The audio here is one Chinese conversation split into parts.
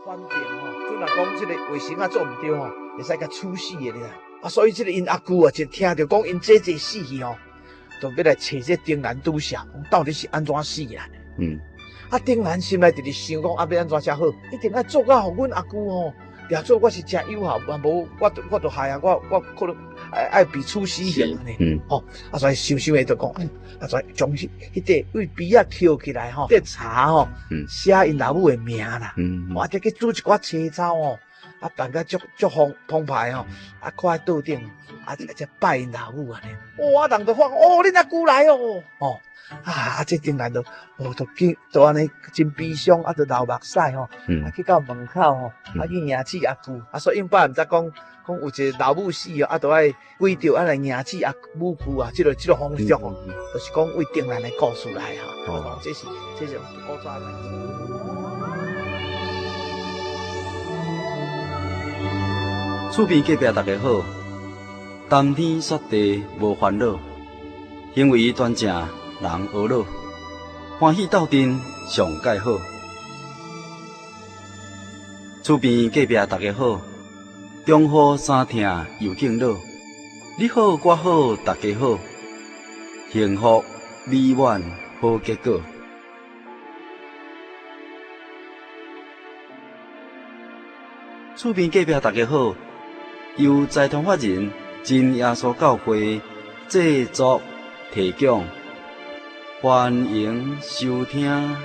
反正吼，准若讲即个卫生做唔对吼，会使甲处死的啦。啊，所以即个因阿舅啊，就听着讲因姐姐死去吼，就要来找这丁兰拄下，讲到底是安怎死啊？啊，丁兰心内就是想讲，要安怎才好？一定要做到，互阮阿舅吼，掠做我是真有效，啊无我就害啊，我可能爱被处死刑安尼。啊，所以想的就讲，啊，所以将迄块为笔啊挑起来吼，这茶吼，写因老母的名啦，我再去煮一寡青草哦，啊办甲足澎湃吼，啊靠在桌顶，啊再拜因老母安尼，哇，人就发恁阿舅来哦，这丁兰就就安尼真悲伤，啊，就流目屎吼，啊去到门口吼，啊去迎娶阿舅，啊所以因爸毋知讲有一个老母死哦，啊就爱为着来迎娶阿母舅啊，这个风俗哦，就是讲为丁兰的故事来哈，这是古早的代志。厝边隔壁大家好，谈天说地无烦恼，行为端正人和乐，欢喜斗阵上介好。厝边隔壁大家好，中好三听又敬老，你好我好大家好，幸福美满好结果。厝边隔壁大家好，由财团法人真耶稣教会制作提供，欢迎收听。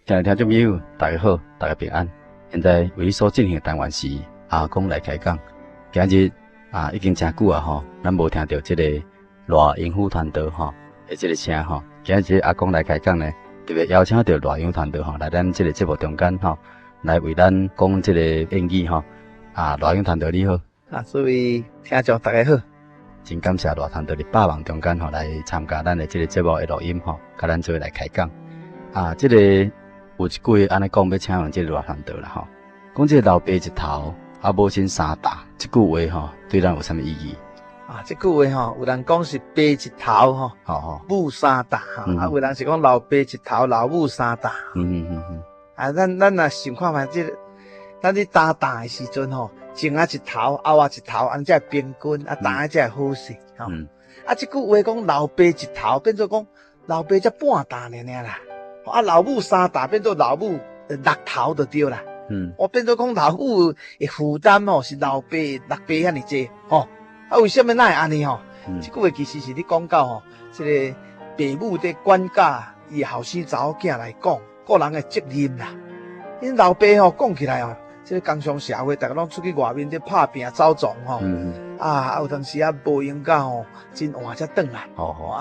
亲爱的听众朋友，大家好，大家平安。现在为你所进行的单元是阿公来开讲。今日已经真久啊吼，咱无听到这个赖英虎团队吼的这个声吼。今日阿公来开讲呢，特别邀请到赖英虎团队吼来咱这个节目中间吼，来为咱讲这个演语吼。赖英团队你好。所以听众大家好，真感谢赖团队伫百忙中间吼来参加咱的这个节目的录音吼，甲咱做来开讲。这个有一句安尼讲要请问这个赖团队啦吼，讲这个老爸一头。母亲三大，这句话吼，对咱有啥物意义？这句话吼，有人讲是爸一头吼，母三大吼，有人是讲老爸一头，老母三大。咱若想看觅这个，咱咧打的时阵吼，前一头，后一头，安才平均，打才好势吼。这句话讲老爸一头，变做讲老爸才半大尔啦。老母三大变做老母六头就对啦。我变做讲老母的负担吼是老爸六倍遐尼济吼，为什么那会安尼吼？这句话其实是咧讲到吼，这个父母在管教伊后生查某囝来讲，个人的责任啦。因老爸吼讲起来吼，这个工商社会，大家拢出去外面在拍拼走撞吼，有当时无用到吼，真晚才转来，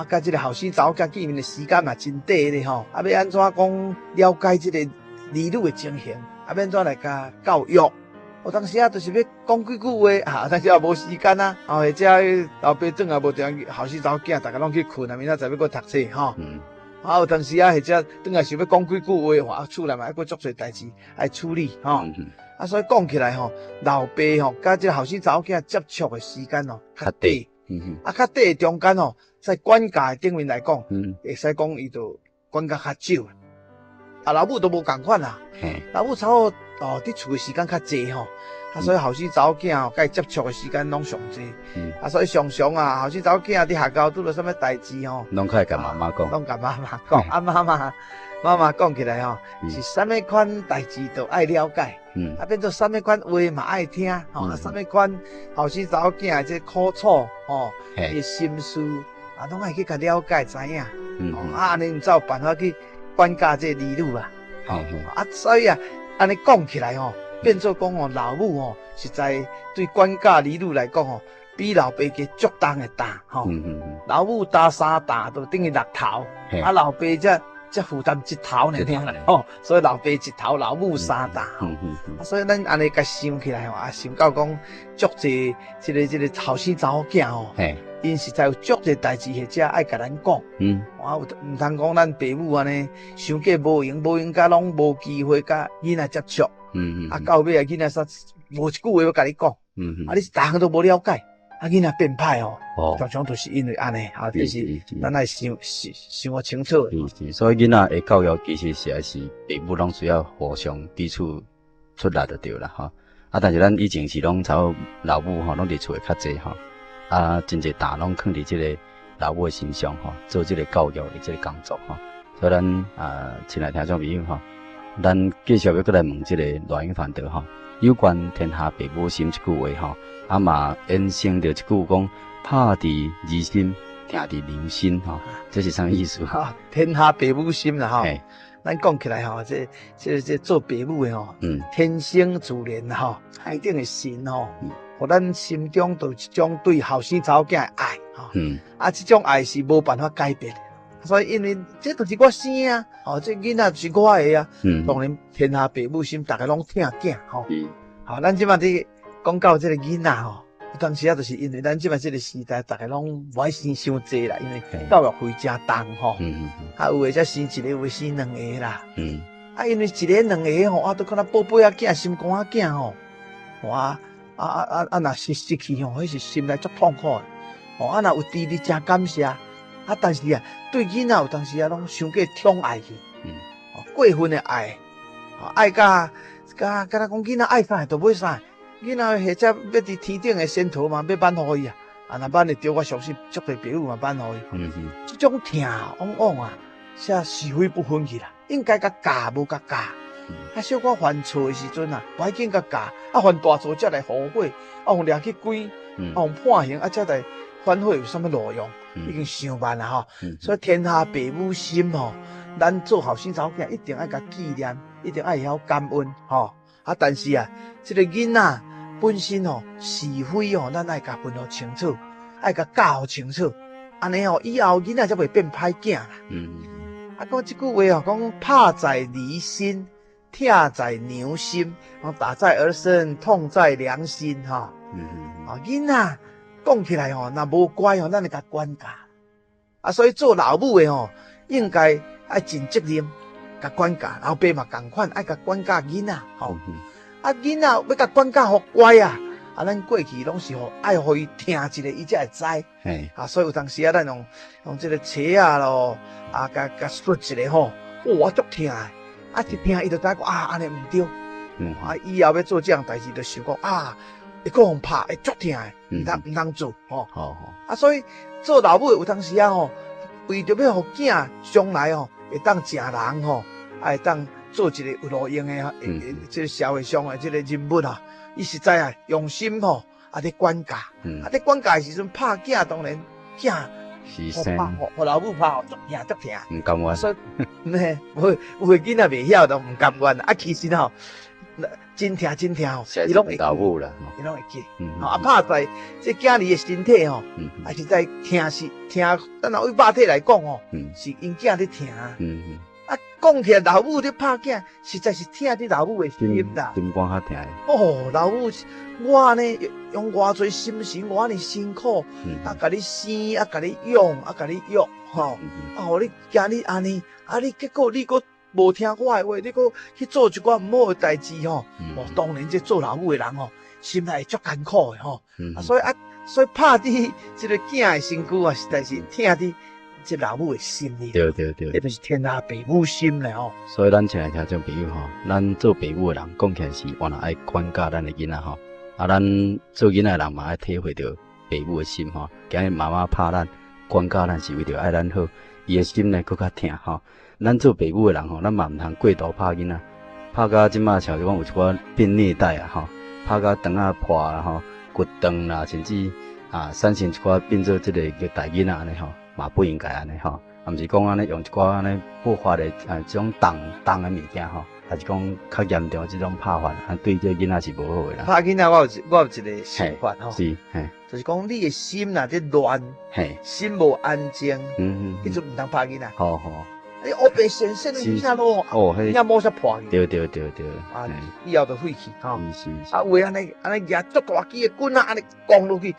甲这个后生查某囝见面的时间嘛真短咧吼，要安怎讲了解这个儿女的情形？免怎来甲教育？有当时就是要讲几句话，但是也无时间啊。或者老爸转也无定，后生查某囝大家拢去困啊，明仔载要搁读册吼。有当时或者转来想要讲几句话，厝内嘛还搁足侪代志爱处理吼。所以讲起来吼，老爸吼甲这后生查某囝接触的时间吼较短。较短的中间吼，在管教的顶面来讲，会使讲伊就管教较少。老母都无共款啦，老母差不多伫厝的时间较济吼，所以后生查某囝吼，甲伊接触的时间拢上济，所以常常后生查某囝伫学校拄到啥物代志吼，拢可以甲妈妈讲，拢甲妈妈讲，妈妈讲起来吼，是啥物款代志都爱了解，变做啥物款话嘛爱听，啥物款后生查某囝的这苦楚吼，伊心思拢爱去甲了解知影，安尼毋才有办法去管教这儿女啊，所以安尼讲起来吼，变做讲吼，老母吼实在对管教儿女来讲吼，比老爸加足重的担吼。老母担三担，就等于六头，老爸才才负担一头呢，哦，所以老爸一头，老母三担，所以咱安尼甲想起来吼，想到讲足济这个后生查某囝吼，因实在有足济代志或者爱甲咱讲，我有唔通讲咱父母安尼想过无用甲拢无机会甲囡仔接触，到尾啊囡仔煞无一句话要甲你讲，你逐项都无了解。囡仔变歹常常都是因为安尼，就是咱爱想清楚。所以囡仔的教育其实是还是父母拢需要互相彼此出力就对啦但是咱以前是拢找老母拢伫厝诶较济真侪大拢放伫即个老母诶身上做即个教育的即个工作所以咱亲爱听众朋友咱继续要过来问即个赖永团长有关天下父母心这句话嘛衍生着一句讲拍伫儿心，听伫娘心这是啥意思？天下父母心啦咱讲起来这做父母的天生自然海顶的神互咱心中就一种对后生查某囝的爱这种爱是无办法改变的。所以因为这就是我生这囡仔就是我的当然天下父母心，大家拢疼囝咱即摆伫讲到这个囡仔有当时就是因为咱即摆这个时代，大家拢无爱生伤济啦，因为教育费真重有诶才生一个，有诶生两个啦因为一个两个都可能宝贝囝、心肝囝若失去迄是心内足痛苦的若有弟弟真感谢但是对囡仔有当时拢伤过宠爱去过分的爱爱甲咱讲囡仔爱啥就买啥，囡仔或者要伫天顶的仙桃嘛，要挽互伊若挽会着，我相信足侪朋友嘛挽互伊。这种疼往往才是非不分去啦，应该甲教无甲教。小可犯错的时阵不要紧甲教，犯大错才来后悔，互掠去关，互判刑才来反悔，有啥物路用？已经伤慢啦所以天下父母心咱做后生查某囝一定爱甲纪念，一定爱晓感恩但是这个囡仔本身是非咱爱甲分好清楚，爱甲教清楚，安尼以后囡仔才袂变歹囝啦。讲这句话讲怕在离心，疼在娘心，打在儿身，痛在良心囡仔讲起来若无乖咱会甲管教所以做老母的应该爱尽责任甲管教，老爸嘛同款爱甲管教囡仔囡仔要甲管教互乖咱过去拢是爱互伊听一个，伊才会知所以有当时咱用这个册咯甲说一个我足听的一听伊就知讲安尼毋对以后要做这样代志就想讲会讲互拍会足听的毋通做所以做老母有当时为着要互囝将来会当成人会当做一个有路用的这个社会上的这个人物伊实在用心咧管教咧管教的时阵拍囝，当然囝互老母拍足疼毋甘愿，所以有诶囡仔袂晓就毋甘愿其实真疼伊拢会老母啦伊拢会记拍在这囝儿的身体也是在听咱若为肉体来讲是因囝咧疼讲起来老母咧拍囝，实在是疼伫老母的心啦，心肝较疼老母我呢用偌侪心神，我呢辛苦甲你生甲你养甲你育互你今日安尼你结果你搁无听我的话，你搁去做一寡毋好的代志当然这做老母的人心内会足艰苦的所以拍伫这个囝的身躯实在是疼伫这老母的心里，对，这就是天下父母心咧所以咱亲爱听众朋友咱做父母的人讲起来是原来爱管教咱的囡仔咱做囡仔的人嘛爱体会到父母的心今日妈妈拍咱管教咱是为着爱咱好，伊的心呢更较疼咱做父母的人咱嘛毋通过度拍囡仔，拍到即马像讲有一寡变虐待拍到肠破骨断啦，甚至产生一寡变做即个叫大囡仔安尼嘛不应该安尼毋是讲安尼用一寡安尼破坏的这种重的物件还是讲较严重这种拍法对这囡仔是无好的啦。拍囡仔我有一个想法是就是讲你的心若在乱心无安静，迄阵毋通拍囡仔黑白线线的啥路哦，遐摸煞破去。对，啊，以后就废去吼。是。啊，有诶安尼举足大支诶棍啊，安尼降落去，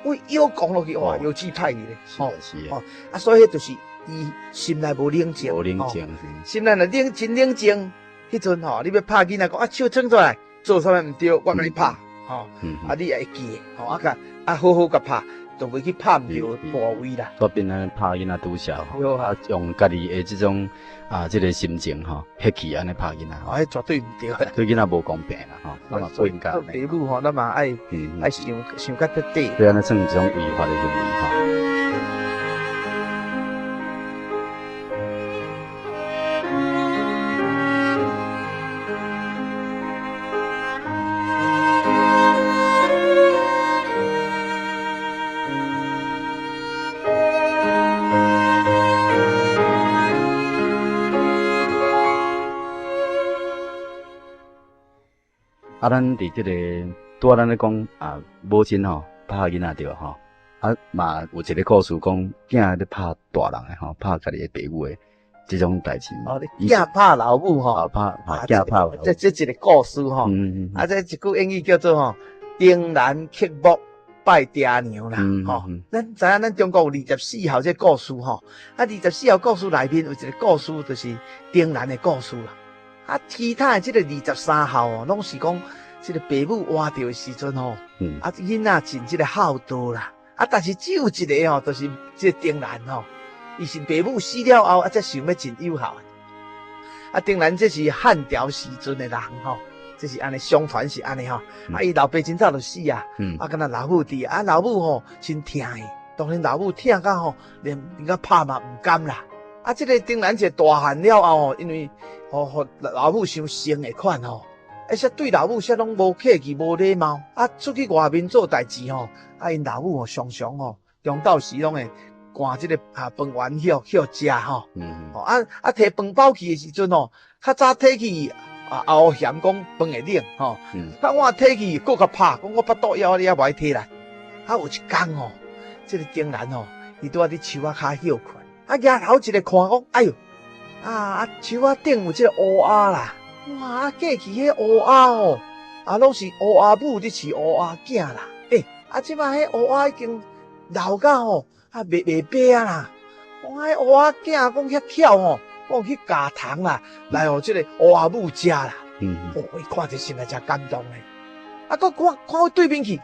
喂，腰降落去，哇，腰气歹去咧。是啊。啊，所以迄就是伊心内无冷静。无冷静。心内若真冷静，迄阵吼，你要拍囡仔讲啊，手伸出来，做啥物毋对，我甲你拍，吼，啊，你也会记，吼，好好甲拍。就袂去拍唔着部位啦，所以变咱拍囡仔拄少吼，啊用家己的这种这个心情吼，迄气安尼拍囡仔，迄绝对唔对啦，对囡仔无公平啦吼，那么不应该。父母吼，咱嘛爱想较彻底，对安尼算一种违法的行为吼。啊，咱伫即个拄咱咧讲母亲吼拍囡仔着吼，嘛有一个故事讲囝咧拍大人诶吼，拍家己诶爸母诶即种代志。囝拍老母吼，囝拍。这一个故事吼，这一句英语叫做吼，丁兰刻木拜爹娘啦，吼。咱知影咱中国有24号这故事吼，啊24号故事内面有一个故事就是丁兰的故事啦。啊，其他的这个23号哦，拢是讲这个爸母活着的时阵吼，啊囡仔尽这个孝道啦，啊但是只有一个吼，就是这个丁兰吼，伊是爸母死了后，才想要尽幼孝。啊，丁兰这是汉朝时阵的人吼，这是安尼相传是安尼吼，啊伊老爸真早就死啊，啊敢若老母伫啊，老母吼真疼伊，当然老母疼到吼，连个拍嘛唔甘啦。啊，这个丁兰一大汉了后吼，因为老母伤生的款吼，而且对老母却拢无客气、无礼貌，啊，出去外面做代志吼，啊，因老母吼常常吼，中昼时拢会赶这个饭碗去食吼，摕饭包去的时阵吼，较早摕去后嫌讲饭会冷吼，较晚摕去搁较拍，讲我腹肚枵，你也无爱摕来。啊，有一天吼，这个丁兰吼，伊拄伫树仔骹休困。啊，丫头一个看讲，哎哟，树仔顶有这个乌鸦啦，哇，过去迄乌鸦哦，拢是乌鸦母伫饲乌鸦囝啦，即摆迄乌鸦已经老到吼，袂白啊啦，哇，迄乌鸦囝讲遐巧吼，讲去夹糖啦，来互这个乌鸦母食啦，伊看着心内真感动嘞，搁看到对面去，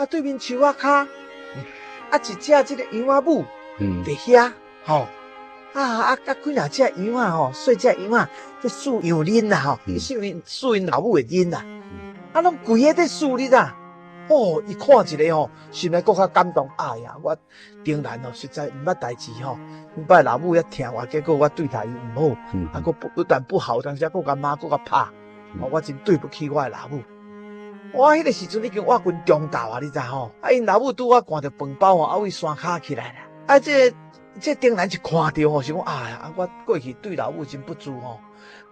对面树仔骹，一只这个羊仔母，伫遐。吼，几若只羊仔吼，细只羊仔，这树羊恁啦吼，树因老母的恁啦，拢跪喺这树里啦。哦，伊看一个吼，心内搁较感动。哎呀，我丁兰哦，实在毋捌代志吼，阮爸老母遐疼我，结果我对待伊毋好，搁不但不好，但是搁甲骂，搁甲拍，我真对不起我的老母。我迄个时阵已经活近中昼啊，你知吼？因老母拄我赶着饭包吼，为山骹起来啦，这丁兰一看到吼，想讲我过去对老母真不足吼，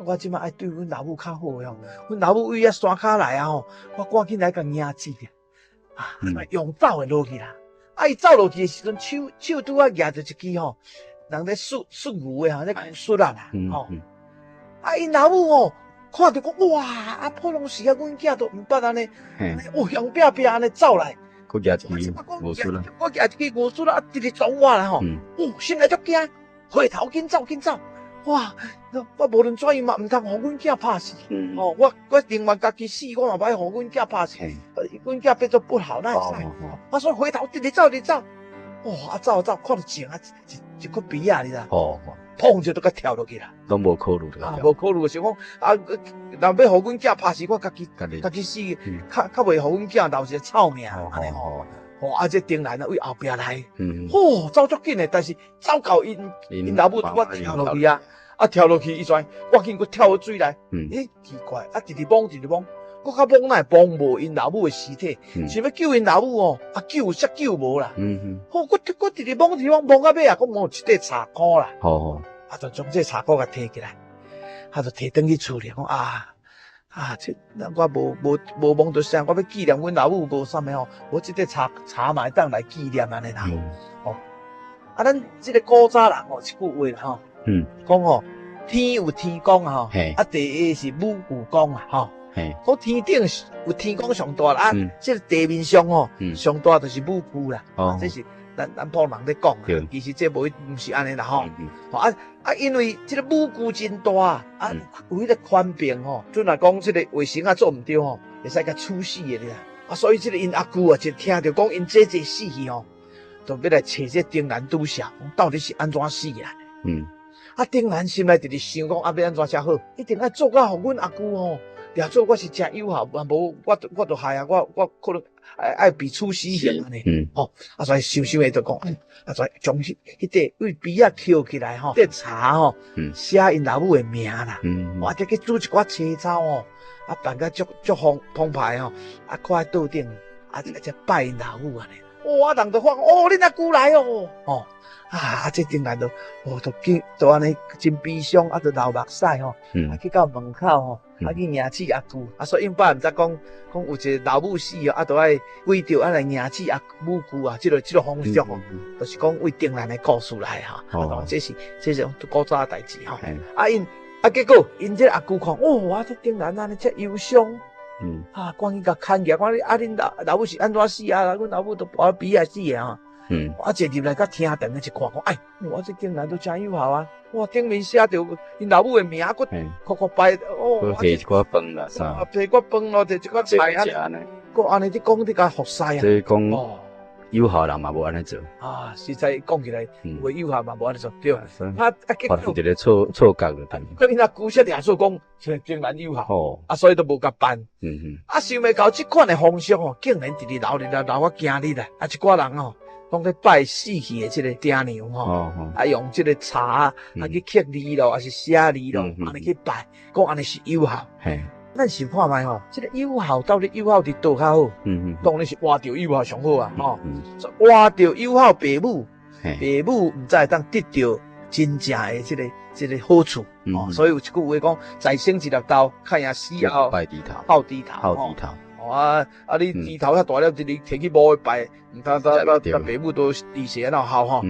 我即摆爱对阮老母较好哦。阮老母为遐山骹来吼，我赶紧来甲迎接用走的落去啦。伊走落去的时阵，手拄啊举着一支吼，人咧训牛的吼，咧训啊啦，吼。因老母吼看到讲哇，普通时阮囝都毋捌安尼，向壁壁安尼走来。我举一支五叔啦，我举一支五叔啦，直直撞我啦吼！心内足惊，回头紧走！哇！我无论怎样嘛，毋通互阮囝拍死。我宁愿家己死，我嘛歹互阮囝拍死。阮囝变做不好，那会使？所以回头直直走。哇！走，看到井一颗鼻啊，你知？砰就都甲跳落去啦。拢无考虑的。无考虑，想讲若要互阮囝拍死，我家己死，较袂互阮囝留一个臭命。安尼吼，这丁兰为后壁来，走足紧的，但是走到因老母我跳落去啊，跳落去伊跩，我紧佫跳到水内，奇怪，直直摸，佫较摸哪会摸无因老母的尸体，想要救因老母哦，救无啦，佫直直摸到尾啊，佫摸一块茶箍啦，就将这茶箍甲摕起来，就摕转去厝里，讲这我无摸到啥，我要纪念阮老母无啥物吼，我这块茶嘛会当来纪念安尼啦。咱这个古早人一句话啦吼，讲吼天有天公啊，嘿啊地下是母有公啊，吼。嘿，讲天顶有天公上大啦，这个地面上吼上大就是母姑啦，这是咱普人咧讲啊，其实这无是安尼啦吼。因为这个母姑真大啊，有迄个宽病吼，准若讲这个卫生做唔对吼，会使甲处死的啦。所以这个因阿姑啊，就听到讲因姐死去吼，就要来找这丁兰拄下，到底是安怎死啊？丁兰心内直想讲要安怎才好，一定要做甲互阮阿姑吼。掠做我是真友好，无我就害啊！我可能爱被处死刑安尼。所以想诶就讲，所以将迄块为鼻仔捡起来吼，这茶吼，写因老母诶名啦。我再去煮一寡青草吼，办甲足澎湃吼，挂在桌顶，再拜因老母安尼。哇！人就讲，恁阿姑来哦，这顶来就就安尼真悲伤，就流目屎吼，去到门口吼。去迎起阿姑，所以因爸毋知讲有一个老母死哦，就爱为着来迎起阿母姑啊，这个风俗哦，就是讲为丁兰的故事来哈。这是古早的代志哈。结果因这阿姑看，这丁兰安尼遮忧伤，赶紧甲牵起来，讲恁老母是安怎死啊？阮老母都跋鼻啊死啊！我坐入来，甲厅堂一看，讲我这丁兰都真友好啊！哇，顶面写着因老母的名，佫摆佫下一寡饭啦，啥？下一寡饭咯，就一寡菜安尼，佫安尼你讲你甲服侍啊？所以讲，有效人嘛无安尼做。实在讲起来，有有效嘛无安尼做，对。发出一个错觉了，等。佮因阿姑说俩说讲，竟然有效，所以都无甲办。想袂到这款的方式吼，竟然直直留到今日啦，一寡人吼。讲咧拜死去的这个爹娘吼，用这个茶去刻字咯，还是写字咯，安尼去拜，讲安尼是有效。咱想看卖吼，这个有效到底有效伫倒较好？当然是活着有效上好啊！活着有效，父母毋才会当得到真正的这个好处。所以有一句话讲，在生一粒豆，看呀死后拜低头，好低头。你低头遐大了，你摕去墓拜，毋通父母都离世然后吼。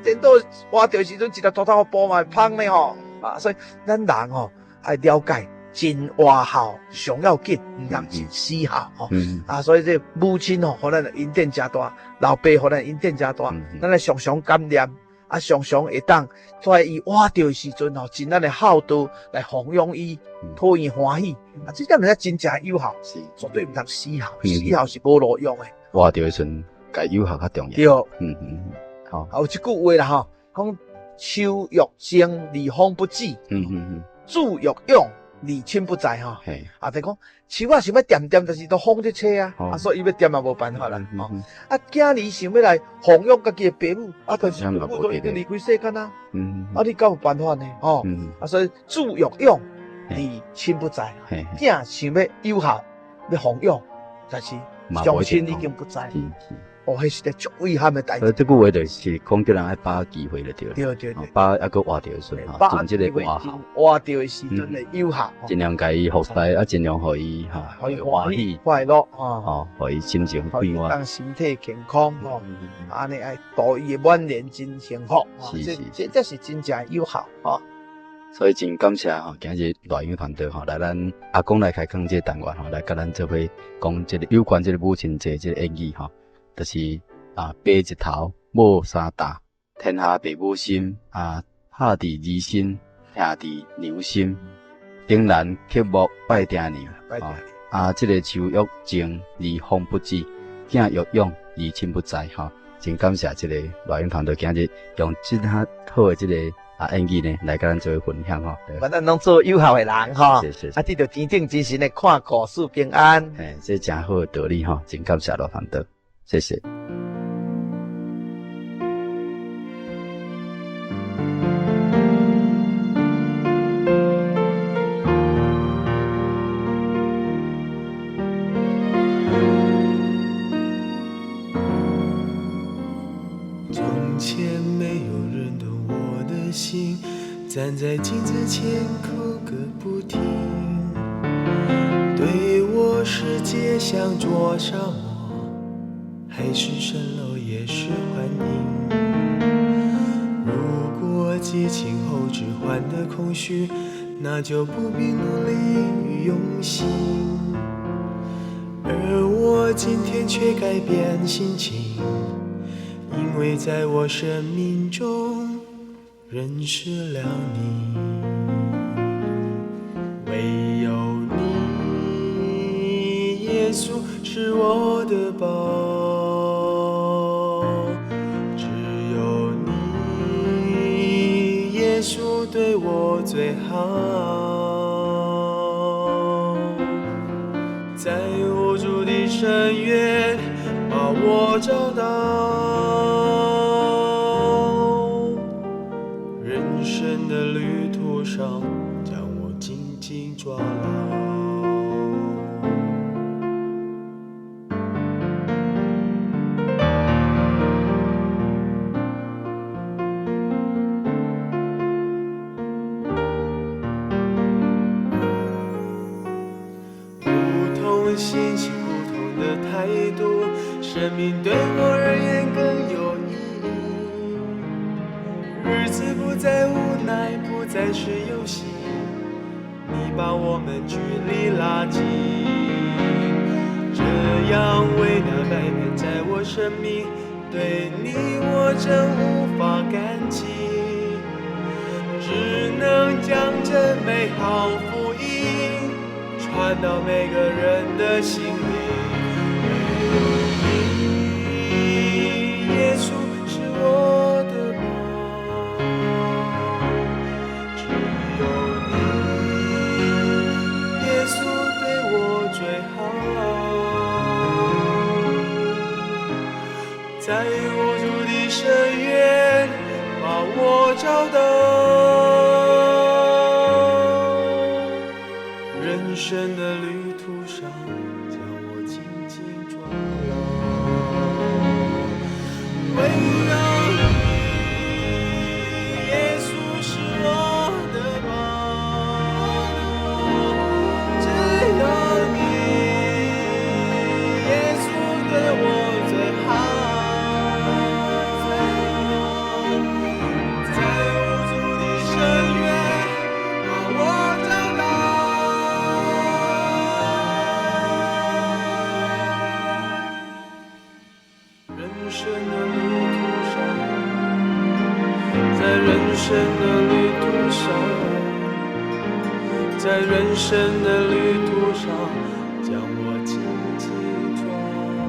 等到活着时阵，一粒土头补嘛芳呢吼。所以咱人吼爱了解真活孝上要紧，毋通真死孝吼。所以这母亲吼，互咱恩典真大，老爸互咱恩典真大，咱来常常感念。常常会当在伊活着时阵吼，尽咱的孝道来弘扬伊，讨伊欢喜。这点人真正有效，绝对毋通死孝，死孝是无路用的。活着时阵，该有效较重要。对，好，有一句话啦吼，讲秋欲静，而风不止；煮欲用，而亲不在吼。就讲树啊想要点，就是都风在吹啊，所以伊要点也无办法啦。囝儿想要来弘扬家己的父母，但是父母都已经离开世间啊。你敢有办法呢？所以煮欲用，而亲不在。囝想要有效，要弘扬，但是父亲已经不在。迄是个足遗憾的代志。这句话就是讲叫人爱把握机会了，对。把抑个活着的时阵，尽这个活效。活着的时阵的有效，尽量甲伊服侍，尽量互伊互伊欢喜快乐，互伊心情快活，当身体健康，安尼爱度伊的晚年真幸福。这是真正有效，所以真感谢今日录音团队来咱阿公来开讲这单元来甲咱做伙讲这个有关这个母亲节这个意义就是爸一头，母三大，天下父母心拍伫儿心，兄伫娘心，丁兰刻木拜爹娘，这个树欲静而风不止，囝欲用而亲不在真感谢这个录音团队今日用这么好的这个演技呢来甲咱做伙分享咱拢做有效的人是得到天顶之神的看故事平安，这真好的道理真感谢录音团队。谢谢。从前没有人懂我的心，站在镜子前哭个不停，对我世界像灼伤我。海市蜃楼也是幻影。如果今激情后只换得空虚，那就不必努力与用心。而我今天却改变心情，因为在我生命中认识了你。唯有你，耶稣是我的宝，只有你，耶稣对我最好。在无助的深渊把我找到，人生的旅途上将我紧紧抓牢。不同心情，不同的态度，生命对我而言更有意义。日子不再无奈，不再是游戏，你把我们距离拉近。这样伟大改变在我生命，对你我真无法感激，只能将这美好福音传到每个人的心里。耶稣是我的宝，只有你，耶稣对我最好。在无助的深渊把我找到，人生的旅途上将我紧紧抓牢。唯有你，耶稣是我的宝，只有你，耶稣对我最好。在无助的深渊把我找到，人生的旅途上，在人生的旅途上，在人生的旅途上，将我紧紧抓牢。